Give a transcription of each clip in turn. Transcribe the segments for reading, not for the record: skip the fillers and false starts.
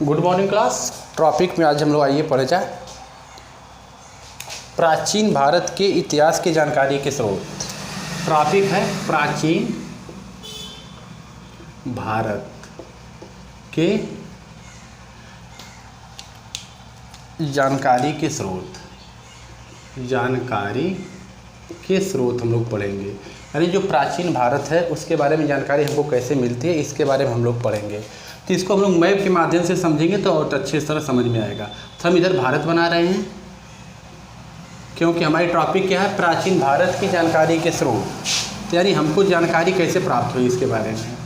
Good morning class. Topic में आज हम लोग आइए पढ़े जाए प्राचीन भारत के इतिहास की जानकारी के स्रोत। टॉपिक है प्राचीन भारत के जानकारी के स्रोत। जानकारी के स्रोत हम लोग पढ़ेंगे, यानी जो प्राचीन भारत है उसके बारे में जानकारी हमको कैसे मिलती है इसके बारे में हम लोग पढ़ेंगे। तो इसको हम लोग मैप के माध्यम से समझेंगे तो और अच्छे तरह समझ में आएगा। तो हम इधर भारत बना रहे हैं क्योंकि हमारी टॉपिक क्या है, प्राचीन भारत की जानकारी के स्रोत, यानी हमको जानकारी कैसे प्राप्त हुई इसके बारे में।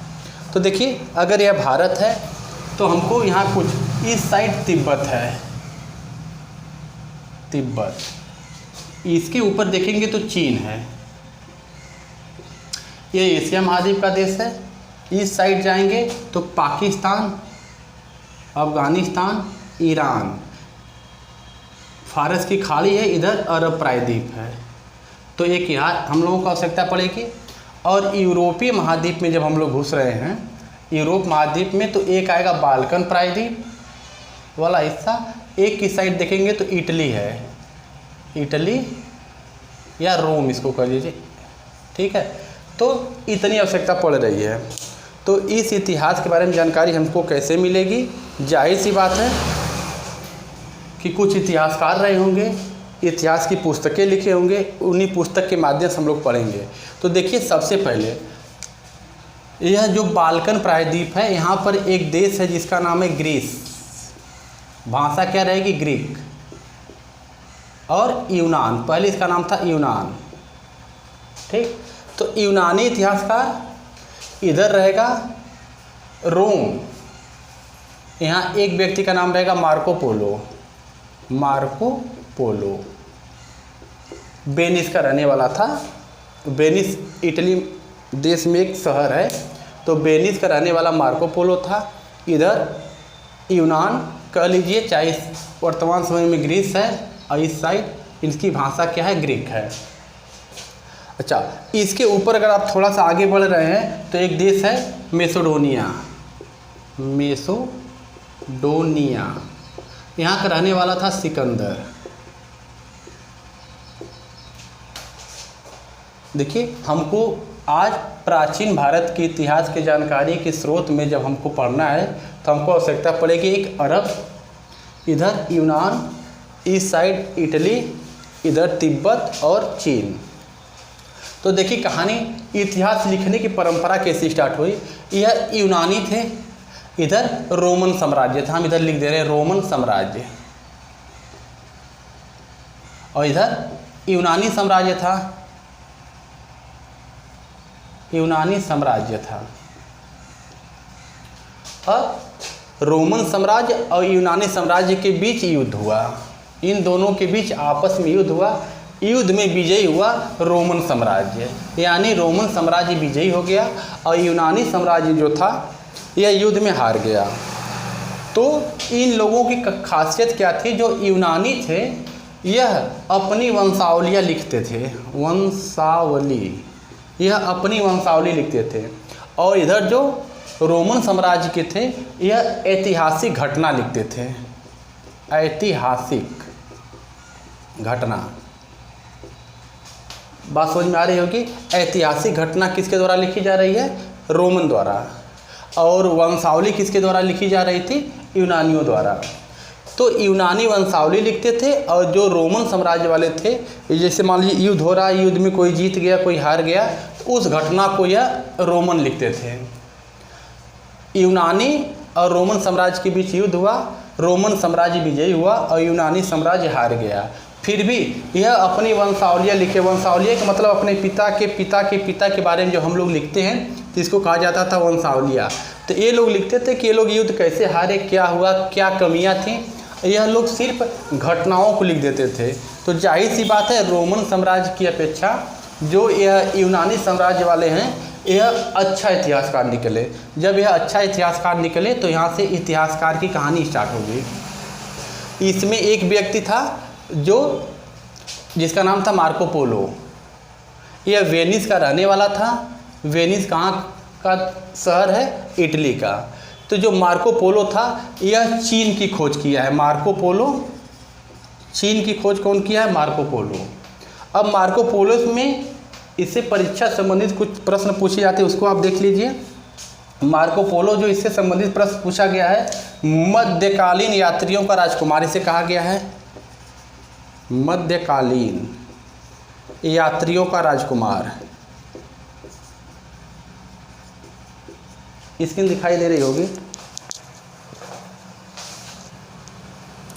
तो देखिए, अगर यह भारत है तो हमको यहाँ कुछ इस साइड तिब्बत है, तिब्बत, इसके ऊपर देखेंगे तो चीन है, ये एशिया महाद्वीप का देश है। इस साइड जाएंगे तो पाकिस्तान, अफगानिस्तान, ईरान, फारस की खाड़ी है, इधर अरब प्रायद्वीप है। तो एक यहाँ हम लोगों को आवश्यकता पड़ेगी। और यूरोपीय महाद्वीप में जब हम लोग घुस रहे हैं, यूरोप महाद्वीप में, तो एक आएगा बाल्कन प्रायद्वीप वाला हिस्सा। एक की साइड देखेंगे तो इटली है, इटली या रोम इसको कह लीजिए, ठीक है। तो इतनी आवश्यकता पड़ रही है। तो इस इतिहास के बारे में जानकारी हमको कैसे मिलेगी? जाहिर सी बात है कि कुछ इतिहासकार रहे होंगे, इतिहास की पुस्तकें लिखे होंगे, उन्हीं पुस्तक के माध्यम से हम लोग पढ़ेंगे। तो देखिए, सबसे पहले यह जो बाल्कन प्रायद्वीप है, यहाँ पर एक देश है जिसका नाम है ग्रीस। भाषा क्या रहेगी? ग्रीक। और यूनान, पहले इसका नाम था यूनान, ठीक। तो यूनानी इतिहासकार इधर रहेगा रोम, यहाँ एक व्यक्ति का नाम रहेगा Marco Polo. Marco Polo Venice का रहने वाला था। वेनिस इटली देश में एक शहर है, तो वेनिस का रहने वाला मार्को पोलो था। इधर यूनान कह लीजिए, चाहे वर्तमान समय में ग्रीस है, और इस साइड इनकी भाषा क्या है? ग्रीक है। अच्छा, इसके ऊपर अगर आप थोड़ा सा आगे बढ़ रहे हैं तो एक देश है मैसेडोनिया। मैसेडोनिया, यहाँ का रहने वाला था सिकंदर। देखिए, हमको आज प्राचीन भारत के इतिहास की जानकारी के स्रोत में जब हमको पढ़ना है तो हमको आवश्यकता पड़ेगी एक अरब, इधर यूनान, इस साइड इटली, इधर तिब्बत और चीन। तो देखिए, कहानी इतिहास लिखने की परंपरा कैसे स्टार्ट हुई। यह यूनानी थे, इधर रोमन साम्राज्य था, हम इधर लिख दे रहे हैं रोमन साम्राज्य, और इधर यूनानी साम्राज्य था, यूनानी साम्राज्य था। और रोमन साम्राज्य और यूनानी साम्राज्य के बीच युद्ध हुआ, इन दोनों के बीच आपस में युद्ध हुआ। युद्ध में विजयी हुआ रोमन साम्राज्य, यानी रोमन साम्राज्य विजयी हो गया और यूनानी साम्राज्य जो था यह युद्ध में हार गया। तो इन लोगों की खासियत क्या थी? जो यूनानी थे यह अपनी वंशावलियाँ लिखते थे, वंशावली, यह अपनी वंशावली लिखते थे। और इधर जो रोमन साम्राज्य के थे यह ऐतिहासिक घटना लिखते थे, ऐतिहासिक घटना। बात समझ में आ रही होगी। ऐतिहासिक घटना किसके द्वारा लिखी जा रही है? रोमन द्वारा। और वंशावली किसके द्वारा लिखी जा रही थी? यूनानियों द्वारा। तो यूनानी वंशावली लिखते थे, और जो रोमन साम्राज्य वाले थे, जैसे मान लीजिए युद्ध हो रहा है, युद्ध में कोई जीत गया कोई हार गया, तो उस घटना को यह रोमन लिखते थे। यूनानी और रोमन साम्राज्य के बीच युद्ध हुआ, रोमन साम्राज्य विजयी हुआ और यूनानी साम्राज्य हार गया। फिर भी यह अपनी वंशावलियाँ लिखे। वंशावलियाँ का मतलब अपने पिता के पिता के पिता के बारे में जो हम लोग लिखते हैं तो इसको कहा जाता था वंशावलियाँ। तो ये लोग लिखते थे कि ये लोग युद्ध कैसे हारे, क्या हुआ, क्या कमियाँ थीं, यह लोग सिर्फ घटनाओं को लिख देते थे। तो जाहिर सी बात है, रोमन साम्राज्य की अपेक्षा जो यह यूनानी साम्राज्य वाले हैं यह अच्छा इतिहासकार निकले। जब यह अच्छा इतिहासकार निकले तो यहाँ से इतिहासकार की कहानी स्टार्ट हो गई। इसमें एक व्यक्ति था जिसका नाम था मार्को पोलो। यह वेनिस का रहने वाला था। वेनिस कहाँ का शहर है? इटली का। तो जो मार्को पोलो था यह चीन की खोज किया है। मार्को पोलो चीन की खोज कौन किया है? Marco Polo. अब मार्को पोलो में इससे परीक्षा संबंधित कुछ प्रश्न पूछे जाते हैं, उसको आप देख लीजिए। मार्को पोलो जो इससे संबंधित प्रश्न पूछा गया है, मध्यकालीन यात्रियों का राजकुमार इसे कहा गया है। मध्यकालीन यात्रियों का राजकुमार। स्क्रीन दिखाई दे रही होगी?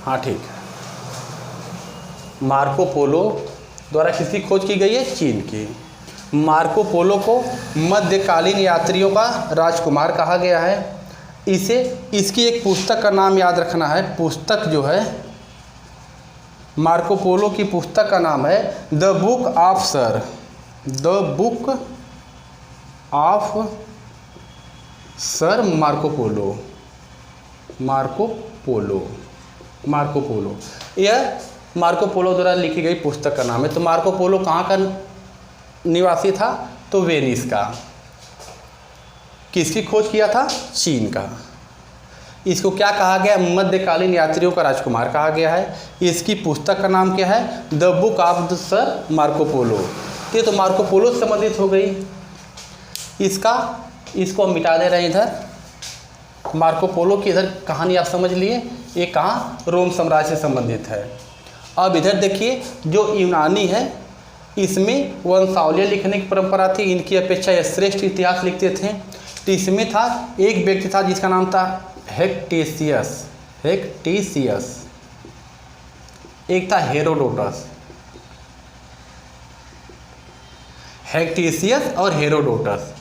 हाँ ठीक है। मार्को पोलो द्वारा किसकी खोज की गई है? चीन की। मार्को पोलो को मध्यकालीन यात्रियों का राजकुमार कहा गया है। इसकी एक पुस्तक का नाम याद रखना है। पुस्तक जो है मार्को पोलो की पुस्तक का नाम है the book of sir. The book of sir Marco Polo. Marco Polo. Marco Polo यह मार्को पोलो द्वारा लिखी गई पुस्तक का नाम है। तो मार्को पोलो कहाँ का निवासी था? तो वेनिस का। किसकी खोज किया था? चीन का। इसको क्या कहा गया? मध्यकालीन यात्रियों का राजकुमार कहा गया है। इसकी पुस्तक का नाम क्या है? The book of the sir Marco Polo. ये तो मार्को पोलो से संबंधित हो गई। इसको हम मिटा दे रहे हैं इधर। मार्को पोलो की इधर कहानी आप समझ लिए। ये कहाँ? रोम साम्राज्य से संबंधित है। अब इधर देखिए, जो यूनानी है इसमें वंशावलियाँ लिखने की परंपरा थी। इनकी अपेक्षा यह श्रेष्ठ इतिहास लिखते थे। तो इसमें था एक व्यक्ति था जिसका नाम था हेक्टेशियस। हेक्टेशियस। एक था हेरोडोटस। हेक्टेशियस और हेरोडोटस।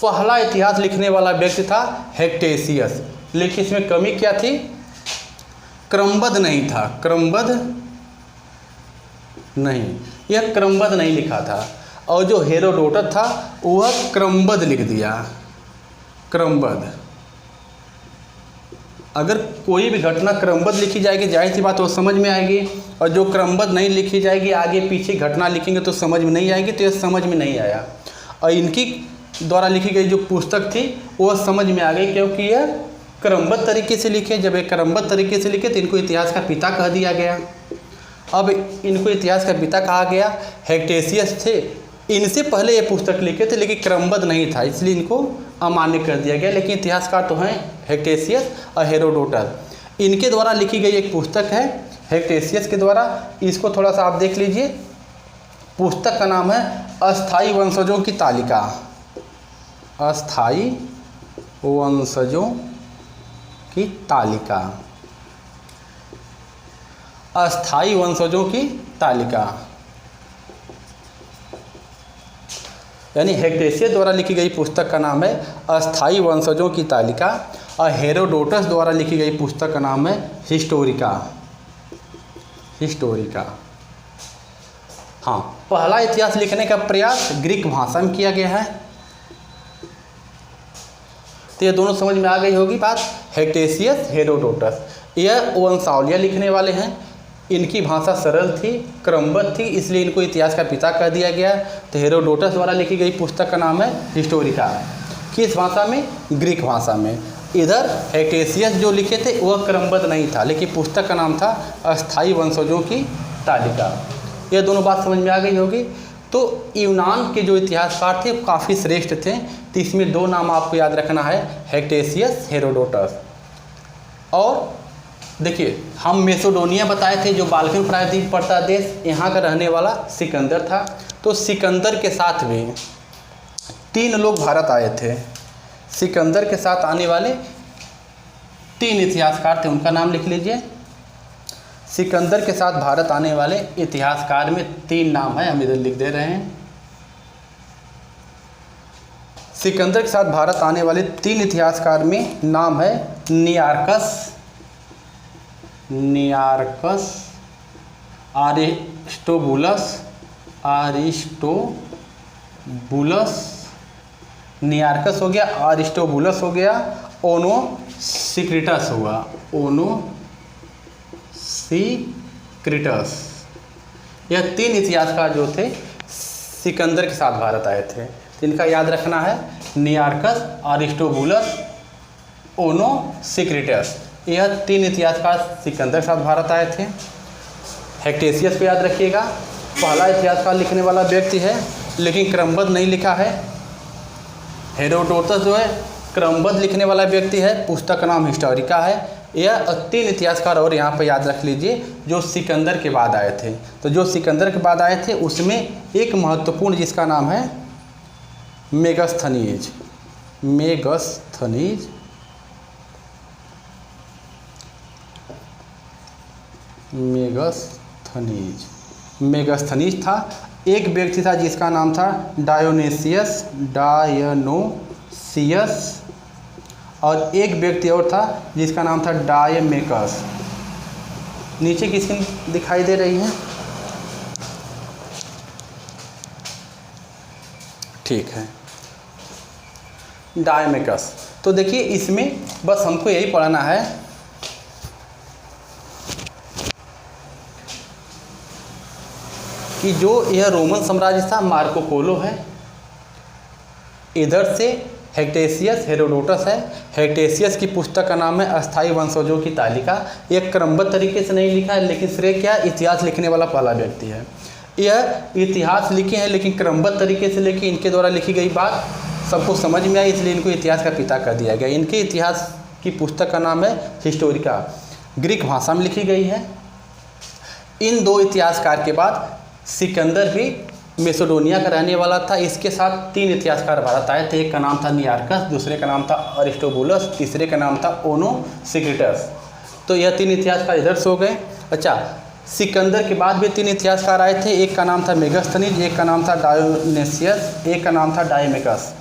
पहला इतिहास लिखने वाला व्यक्ति था हेक्टेशियस। लेकिन इसमें कमी क्या थी? क्रमबद्ध नहीं था। क्रमबद्ध नहीं, यह क्रमबद्ध नहीं लिखा था। और जो हेरोडोटस था वह क्रमबद्ध लिख दिया। क्रमबद्ध। अगर कोई भी घटना क्रमबद्ध लिखी जाएगी, जाहिर सी बात वो समझ में आएगी। और जो क्रमबद्ध नहीं लिखी जाएगी, आगे पीछे घटना लिखेंगे तो समझ में नहीं आएगी। तो यह समझ में नहीं आया। और इनकी द्वारा लिखी गई जो पुस्तक थी वह समझ में आ गई, क्योंकि यह क्रमबद्ध तरीके से लिखे। जब एक क्रमबद्ध तरीके से लिखे तो इनको इतिहास का पिता कह दिया गया। अब इनको इतिहास का पिता कहा गया। हेक्टेशियस थे, इनसे पहले ये पुस्तक लिखे थे लेकिन क्रमबद्ध नहीं था, इसलिए इनको अमान्य कर दिया गया। लेकिन इतिहासकार तो हैं हेक्टेशियस और हेरोडोटस। इनके द्वारा लिखी गई एक पुस्तक है हेक्टेशियस के द्वारा। इसको थोड़ा सा आप देख लीजिए। पुस्तक का नाम है अस्थाई वंशजों की तालिका। अस्थाई वंशजों की तालिका। अस्थाई वंशजों की तालिका यानी हेक्टेशियस द्वारा लिखी गई पुस्तक का नाम है अस्थाई वंशजों की तालिका। और हेरोडोटस द्वारा लिखी गई पुस्तक का नाम है हिस्टोरिका। हिस्टोरिका। हाँ, पहला इतिहास लिखने का प्रयास ग्रीक भाषा में किया गया है। तो ये दोनों समझ में आ गई होगी बात। हेक्टेशियस, हेरोडोटस, यह वंशावलियाँ लिखने वाले हैं। इनकी भाषा सरल थी, क्रमबद्ध थी, इसलिए इनको इतिहास का पिता कह दिया गया। तो हेरोडोटस द्वारा लिखी गई पुस्तक का नाम है हिस्टोरिका। किस भाषा में? ग्रीक भाषा में। इधर हेक्टेशियस जो लिखे थे वह क्रमबद्ध नहीं था, लेकिन पुस्तक का नाम था अस्थाई वंशजों की तालिका। यह दोनों बात समझ में आ गई होगी। तो यूनान के जो इतिहासकार थे काफ़ी श्रेष्ठ थे। तो इसमें दो नाम आपको याद रखना है, हेक्टेशियस, हेरोडोटस। और देखिए, हम मैसेडोनिया बताए थे, जो बाल्कन प्रायद्वीप पड़ता देश, यहाँ का रहने वाला सिकंदर था। तो सिकंदर के साथ भी 3 लोग भारत आए थे। सिकंदर के साथ आने वाले 3 इतिहासकार थे, उनका नाम लिख लीजिए। सिकंदर के साथ भारत आने वाले इतिहासकार में 3 नाम है, हम इधर लिख दे रहे हैं। सिकंदर के साथ भारत आने वाले 3 इतिहासकार में नाम है नियार्कस, अरिस्टोबुलस, नियार्कस हो गया, अरिस्टोबुलस हो गया, ओनोसिक्रिटस हुआ, ओनोसिक्रिटस। यह 3 इतिहासकार जो थे सिकंदर के साथ भारत आए थे। इनका याद रखना है नियार्कस, अरिस्टोबुलस ओनोसिक्रिटस। यह 3 इतिहासकार सिकंदर के साथ भारत आए थे। हेक्टेशियस को याद रखिएगा, पहला इतिहासकार लिखने वाला व्यक्ति है, लेकिन क्रमबद्ध नहीं लिखा है। हेरोडोटस जो है क्रमबद्ध लिखने वाला व्यक्ति है, पुस्तक का नाम हिस्टोरिका है। यह 3 इतिहासकार और यहाँ पर याद रख लीजिए जो सिकंदर के बाद आए थे। तो जो सिकंदर के बाद आए थे उसमें एक महत्वपूर्ण जिसका नाम है मेगस्थनीज। मेगस्थनीज मेगस्थनीज मेगस्थनीज था। एक व्यक्ति था जिसका नाम था डायोनेसियस और एक व्यक्ति और था जिसका नाम था डायमेकस। नीचे की स्क्रीन दिखाई दे रही है, ठीक है, डायमेकस। तो देखिए इसमें बस हमको यही पढ़ना है कि जो यह रोमन साम्राज्य था मार्को पोलो है, इधर से हेक्टेशियस हेरोडोटस है। हेक्टेशियस की पुस्तक का नाम है अस्थायी वंशजों की तालिका। यह क्रमबद्ध तरीके से नहीं लिखा है, लेकिन श्रेय क्या, इतिहास लिखने वाला पहला व्यक्ति है। यह इतिहास लिखे हैं लेकिन क्रमबद्ध तरीके से लिखी, इनके द्वारा लिखी गई बात सबको समझ में आई, इसलिए इनको इतिहास का पिता कर दिया गया। इनके इतिहास की पुस्तक का नाम है हिस्टोरिका, ग्रीक भाषा में लिखी गई है। इन 2 इतिहासकार के बाद सिकंदर भी मैसेडोनिया का रहने वाला था। इसके साथ 3 इतिहासकार भारत आए थे। एक का नाम था नियार्कस, दूसरे का नाम था अरिस्टोबुलस, तीसरे का नाम था ओनोसिक्रिटस। तो यह 3 इतिहासकार इधर से हो गए। अच्छा, सिकंदर के बाद भी 3 इतिहासकार आए थे। एक का नाम था मेगस्थनीज, एक का नाम था डायोनेसियस, एक का नाम था डायमेकस।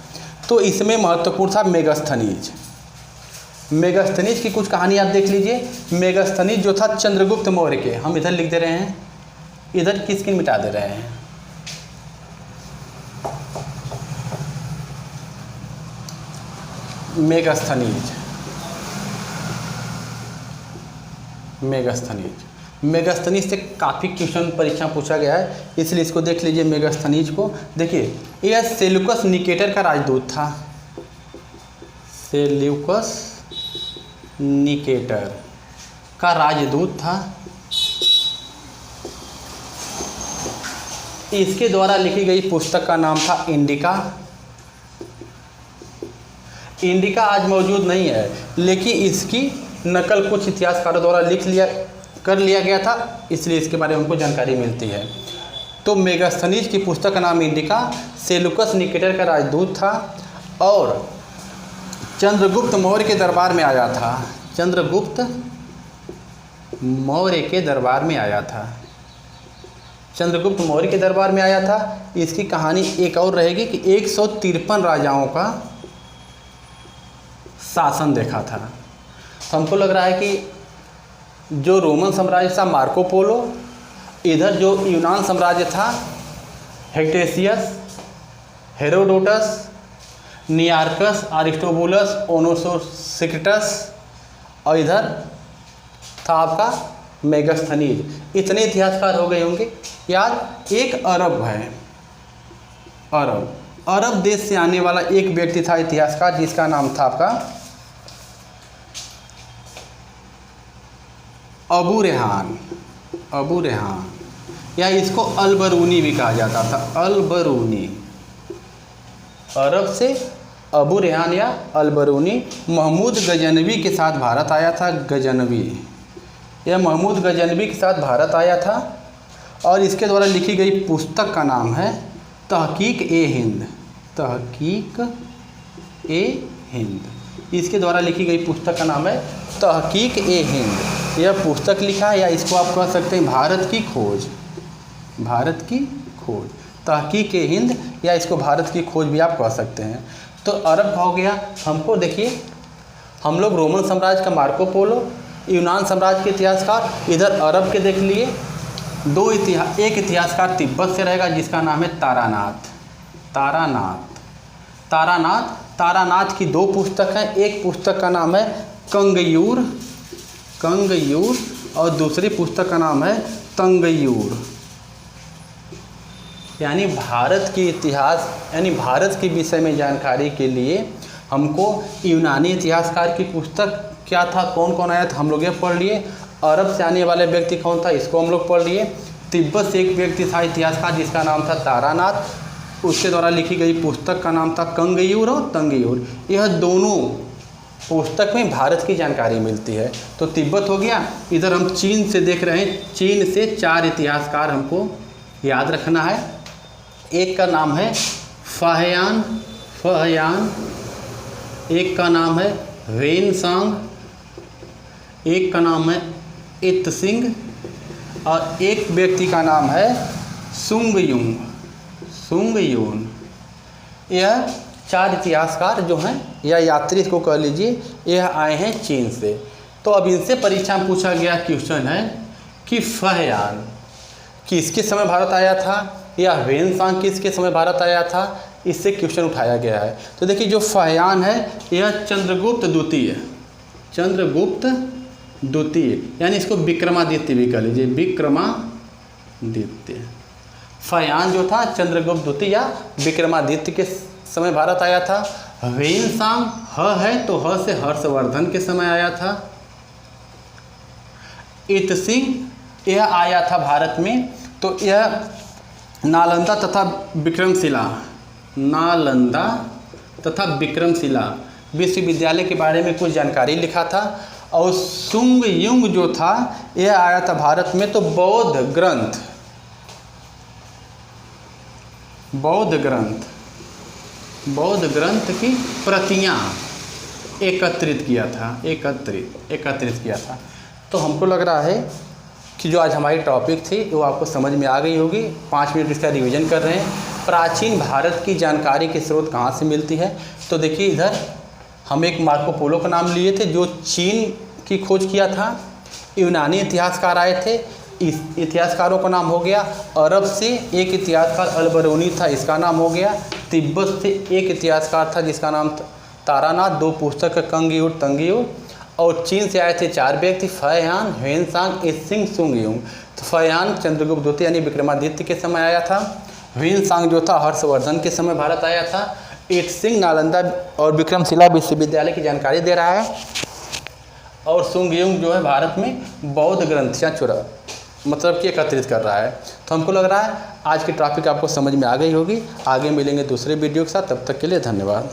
तो इसमें महत्वपूर्ण था मेगस्थनीज। मेगस्थनीज की कुछ कहानी आप देख लीजिए। मेगस्थनीज जो था चंद्रगुप्त मौर्य के, हम इधर लिख दे रहे हैं, इधर की स्क्रीन मिटा दे रहे हैं। मेगस्थनीज मेगस्थनीज से काफ़ी क्वेश्चन परीक्षा पूछा गया है, इसलिए इसको देख लीजिए। मेगस्थनीज को देखिए, यह सेल्यूकस निकेटर का राजदूत था। सेल्यूकस निकेटर का राजदूत था। इसके द्वारा लिखी गई पुस्तक का नाम था इंडिका। इंडिका आज मौजूद नहीं है, लेकिन इसकी नकल कुछ इतिहासकारों द्वारा कर लिया गया था, इसलिए इसके बारे में हमको जानकारी मिलती है। तो मेगस्थनीज की पुस्तक का नाम इंडिका, सेल्यूकस निकेटर का राजदूत था और चंद्रगुप्त मौर्य के दरबार में आया था। चंद्रगुप्त मौर्य के दरबार में आया था। चंद्रगुप्त मौर्य के दरबार में आया था। इसकी कहानी एक और रहेगी कि 153 राजाओं का शासन देखा था। तो हमको लग रहा है कि जो रोमन साम्राज्य था मार्को पोलो, इधर जो यूनान साम्राज्य था हेक्टेशियस, हेरोडोटस, नियार्कस, अरिस्टोबुलस, ओनोसिक्रिटस, और इधर था आपका मेगस्थनीज। इतने इतिहासकार हो गए होंगे याद। एक अरब है, अरब देश से आने वाला एक व्यक्ति था इतिहासकार, जिसका नाम था आपका अबू रेहान, या इसको अलबरूनी भी कहा जाता था। अलबरूनी, अरब से अबू रेहान या अलबरूनी महमूद गजनवी के साथ भारत आया था। यह महमूद गजनवी के साथ भारत आया था और इसके द्वारा लिखी गई पुस्तक का नाम है तहकीक-ए-हिंद। इसके द्वारा लिखी गई पुस्तक का नाम है तहकीक-ए-हिंद। यह पुस्तक लिखा है, या इसको आप कह सकते हैं भारत की खोज, तहकीक-ए-हिंद, या इसको भारत की खोज भी आप कह सकते हैं। तो अरब का हो गया। हमको देखिए, हम लोग रोमन साम्राज्य का मार्को पोलो, यूनान साम्राज्य के इतिहासकार, इधर अरब के देख लिए। एक इतिहासकार तिब्बत से रहेगा जिसका नाम है तारानाथ की 2 पुस्तक हैं। एक पुस्तक का नाम है कंगयूर और दूसरी पुस्तक का नाम है तंगयूर। यानी भारत की इतिहास, यानी भारत के विषय में जानकारी के लिए हमको यूनानी इतिहासकार की पुस्तक क्या था, कौन कौन आया था, हम लोग ये पढ़ लिए। अरब से आने वाले व्यक्ति कौन था, इसको हम लोग पढ़ लिए। तिब्बत से एक व्यक्ति था इतिहासकार जिसका नाम था तारानाथ, उसके द्वारा लिखी गई पुस्तक का नाम था कंगयूर और तंगयूर। यह दोनों पुस्तक में भारत की जानकारी मिलती है। तो तिब्बत हो गया। इधर हम चीन से देख रहे हैं, चीन से 4 इतिहासकार हमको याद रखना है। एक का नाम है फाहयान, एक का नाम है वेनसांग, एक का नाम है इत्सिंग और एक व्यक्ति का नाम है सुंगयुन। यह 4 इतिहासकार जो हैं या यात्री को कह लीजिए, यह आए हैं चीन से। तो अब इनसे परीक्षा में पूछा गया क्वेश्चन है कि फाहयान किसके समय भारत आया था या वेनसांग किसके समय भारत आया था, इससे क्वेश्चन उठाया गया है। तो देखिए जो फाहयान है यह चंद्रगुप्त द्वितीय यानी इसको विक्रमादित्य भी कह लीजिए, विक्रमादित्य। फाहयान जो था चंद्रगुप्त द्वितीय या विक्रमादित्य के समय भारत आया था। वेनसांग है तो से हर्षवर्धन के समय आया था। इत्सिंग यह आया था भारत में, तो यह नालंदा तथा विक्रमशिला विश्वविद्यालय के बारे में कुछ जानकारी लिखा था। और सुंगयुंग जो था यह आया था भारत में, तो बौद्ध ग्रंथ की प्रतियां एकत्रित किया था। तो हमको लग रहा है कि जो आज हमारी टॉपिक थी वो आपको समझ में आ गई होगी। 5 मिनट इसका रिवीजन कर रहे हैं। प्राचीन भारत की जानकारी के स्रोत कहाँ से मिलती है, तो देखिए इधर हम एक मार्को पोलो का नाम लिए थे जो चीन की खोज किया था। यूनानी इतिहासकार आए थे, इस इतिहासकारों का नाम हो गया। अरब से एक इतिहासकार अलबरूनी था, इसका नाम हो गया। तिब्बत से एक इतिहासकार था जिसका नाम तारानाथ, 2 पुस्तक कंगयूर तंगयूर। और चीन से आए थे 4 व्यक्ति, फाहयान, वेनसांग, इत्सिंग, सुंगयुंग। तो फाहयान चंद्रगुप्त द्वितीय यानी विक्रमादित्य के समय आया था। वेनसांग जो था हर्षवर्धन के समय भारत आया था। इत्सिंग नालंदा और विक्रमशिला विश्वविद्यालय की जानकारी दे रहा है। और सुंगयुंग जो है भारत में बौद्ध ग्रंथियाँ मतलब कि एकत्रित कर रहा है। तो हमको लग रहा है आज की टॉपिक आपको समझ में आ गई होगी। आगे मिलेंगे दूसरे वीडियो के साथ, तब तक के लिए धन्यवाद।